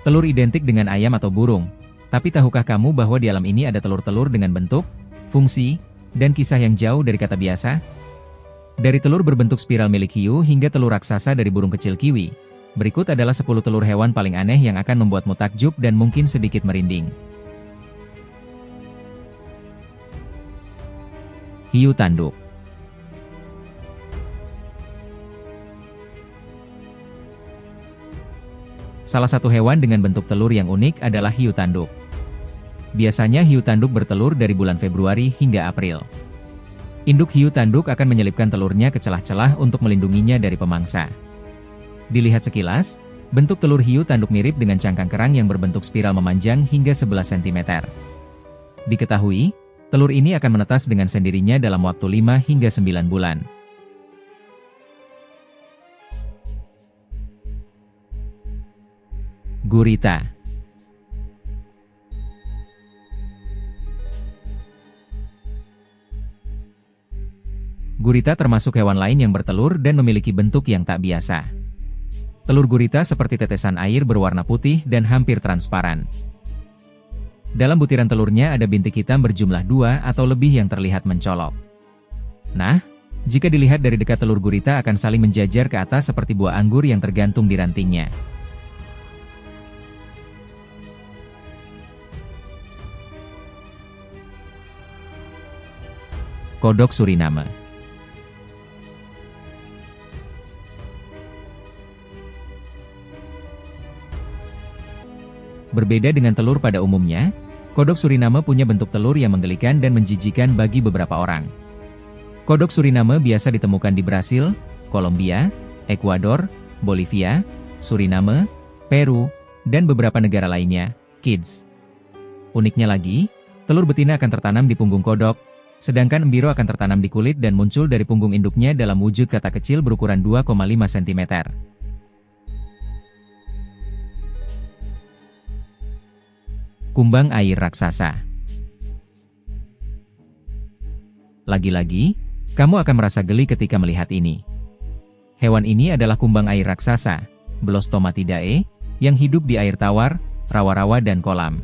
Telur identik dengan ayam atau burung, tapi tahukah kamu bahwa di alam ini ada telur-telur dengan bentuk, fungsi, dan kisah yang jauh dari kata biasa? Dari telur berbentuk spiral milik hiu hingga telur raksasa dari burung kecil kiwi, berikut adalah 10 telur hewan paling aneh yang akan membuatmu takjub dan mungkin sedikit merinding. Hiu tanduk. Salah satu hewan dengan bentuk telur yang unik adalah hiu tanduk. Biasanya hiu tanduk bertelur dari bulan Februari hingga April. Induk hiu tanduk akan menyelipkan telurnya ke celah-celah untuk melindunginya dari pemangsa. Dilihat sekilas, bentuk telur hiu tanduk mirip dengan cangkang kerang yang berbentuk spiral memanjang hingga 11 cm. Diketahui, telur ini akan menetas dengan sendirinya dalam waktu 5 hingga 9 bulan. Gurita. Gurita termasuk hewan lain yang bertelur dan memiliki bentuk yang tak biasa. Telur gurita seperti tetesan air berwarna putih dan hampir transparan. Dalam butiran telurnya ada bintik hitam berjumlah 2 atau lebih yang terlihat mencolok. Nah, jika dilihat dari dekat telur gurita akan saling menjajar ke atas seperti buah anggur yang tergantung di rantingnya. Kodok Suriname. Berbeda dengan telur pada umumnya, kodok Suriname punya bentuk telur yang menggelikan dan menjijikan bagi beberapa orang. Kodok Suriname biasa ditemukan di Brasil, Kolombia, Ekuador, Bolivia, Suriname, Peru, dan beberapa negara lainnya. Kids. Uniknya lagi, telur betina akan tertanam di punggung kodok, sedangkan embiro akan tertanam di kulit dan muncul dari punggung induknya dalam wujud katak kecil berukuran 2,5 cm. Kumbang air raksasa. Lagi-lagi, kamu akan merasa geli ketika melihat ini. Hewan ini adalah kumbang air raksasa, Blostomatidae, yang hidup di air tawar, rawa-rawa dan kolam.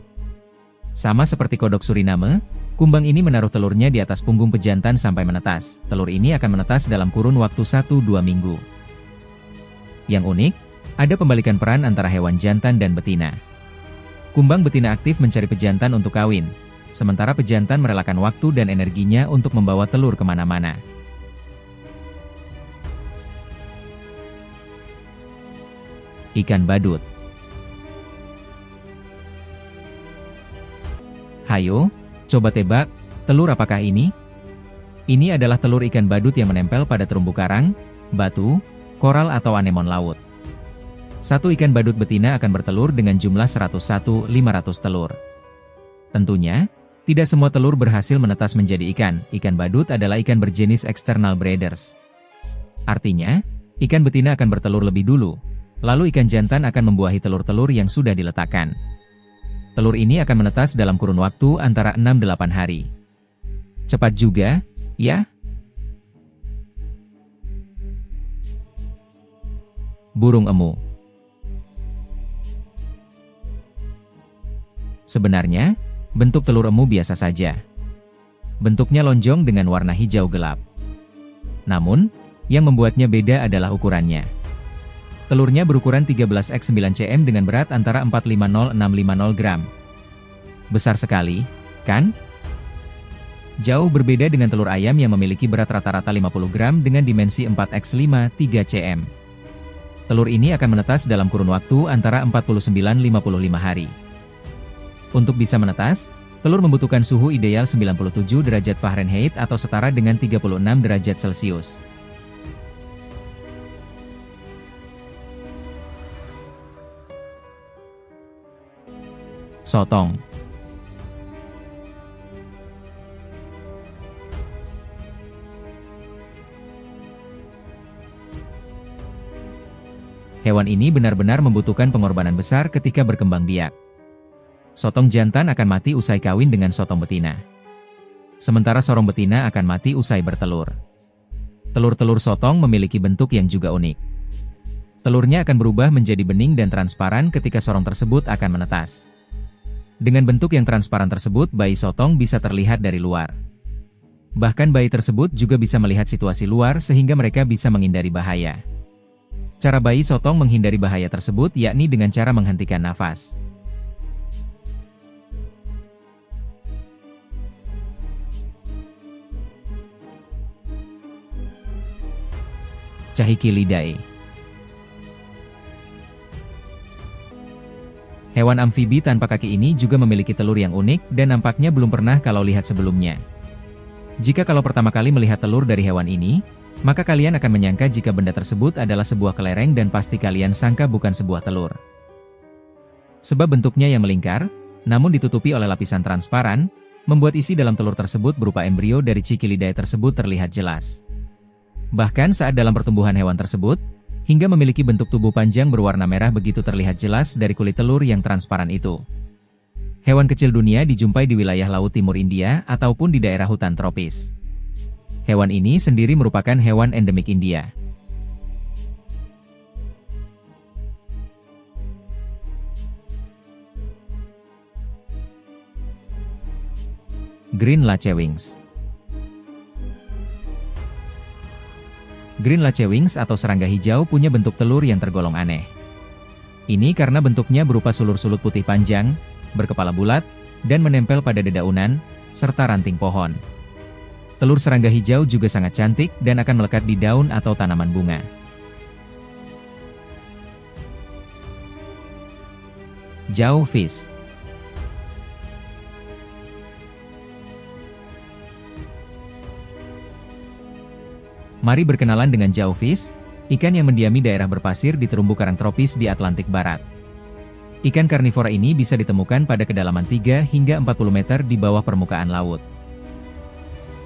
Sama seperti kodok Suriname, kumbang ini menaruh telurnya di atas punggung pejantan sampai menetas. Telur ini akan menetas dalam kurun waktu 1-2 minggu. Yang unik, ada pembalikan peran antara hewan jantan dan betina. Kumbang betina aktif mencari pejantan untuk kawin, sementara pejantan merelakan waktu dan energinya untuk membawa telur kemana-mana. Ikan badut. Hayo, coba tebak, telur apakah ini? Ini adalah telur ikan badut yang menempel pada terumbu karang, batu, koral atau anemon laut. Satu ikan badut betina akan bertelur dengan jumlah 101-500 telur. Tentunya, tidak semua telur berhasil menetas menjadi ikan. Ikan badut adalah ikan berjenis external breeders. Artinya, ikan betina akan bertelur lebih dulu, lalu ikan jantan akan membuahi telur-telur yang sudah diletakkan. Telur ini akan menetas dalam kurun waktu antara 6-8 hari. Cepat juga, ya? Burung emu. Sebenarnya, bentuk telur emu biasa saja. Bentuknya lonjong dengan warna hijau gelap. Namun, yang membuatnya beda adalah ukurannya. Telurnya berukuran 13x9 cm dengan berat antara 450-650 gram. Besar sekali, kan? Jauh berbeda dengan telur ayam yang memiliki berat rata-rata 50 gram dengan dimensi 4x5 3 cm. Telur ini akan menetas dalam kurun waktu antara 49-55 hari. Untuk bisa menetas, telur membutuhkan suhu ideal 97 derajat Fahrenheit atau setara dengan 36 derajat Celcius. Sotong. Hewan ini benar-benar membutuhkan pengorbanan besar ketika berkembang biak. Sotong jantan akan mati usai kawin dengan sotong betina. Sementara sorong betina akan mati usai bertelur. Telur-telur sotong memiliki bentuk yang juga unik. Telurnya akan berubah menjadi bening dan transparan ketika sorong tersebut akan menetas. Dengan bentuk yang transparan tersebut, bayi sotong bisa terlihat dari luar. Bahkan bayi tersebut juga bisa melihat situasi luar sehingga mereka bisa menghindari bahaya. Cara bayi sotong menghindari bahaya tersebut yakni dengan cara menghentikan nafas. Cichlidae. Hewan amfibi tanpa kaki ini juga memiliki telur yang unik dan nampaknya belum pernah kalau lihat sebelumnya. Jika kalau pertama kali melihat telur dari hewan ini, maka kalian akan menyangka jika benda tersebut adalah sebuah kelereng dan pasti kalian sangka bukan sebuah telur. Sebab bentuknya yang melingkar, namun ditutupi oleh lapisan transparan, membuat isi dalam telur tersebut berupa embrio dari Cichlidae tersebut terlihat jelas. Bahkan saat dalam pertumbuhan hewan tersebut, hingga memiliki bentuk tubuh panjang berwarna merah begitu terlihat jelas dari kulit telur yang transparan itu. Hewan kecil dunia dijumpai di wilayah Laut Timur India ataupun di daerah hutan tropis. Hewan ini sendiri merupakan hewan endemik India. Green lacewings. Green lacewings atau serangga hijau punya bentuk telur yang tergolong aneh. Ini karena bentuknya berupa sulur-sulut putih panjang, berkepala bulat, dan menempel pada dedaunan, serta ranting pohon. Telur serangga hijau juga sangat cantik dan akan melekat di daun atau tanaman bunga. Jawfish. Mari berkenalan dengan jawfish, ikan yang mendiami daerah berpasir di terumbu karang tropis di Atlantik Barat. Ikan karnivora ini bisa ditemukan pada kedalaman 3 hingga 40 meter di bawah permukaan laut.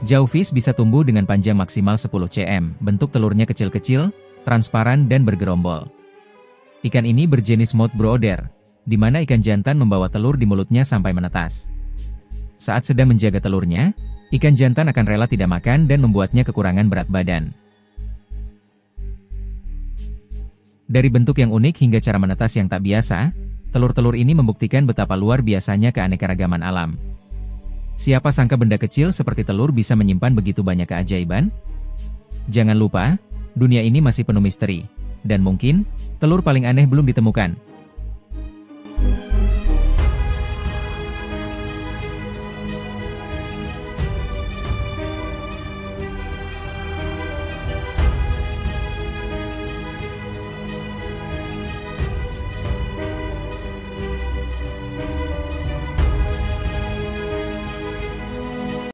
Jawfish bisa tumbuh dengan panjang maksimal 10 cm, bentuk telurnya kecil-kecil, transparan dan bergerombol. Ikan ini berjenis mouth brooder, di mana ikan jantan membawa telur di mulutnya sampai menetas. Saat sedang menjaga telurnya, ikan jantan akan rela tidak makan dan membuatnya kekurangan berat badan. Dari bentuk yang unik hingga cara menetas yang tak biasa, telur-telur ini membuktikan betapa luar biasanya keanekaragaman alam. Siapa sangka benda kecil seperti telur bisa menyimpan begitu banyak keajaiban? Jangan lupa, dunia ini masih penuh misteri, dan mungkin, telur paling aneh belum ditemukan.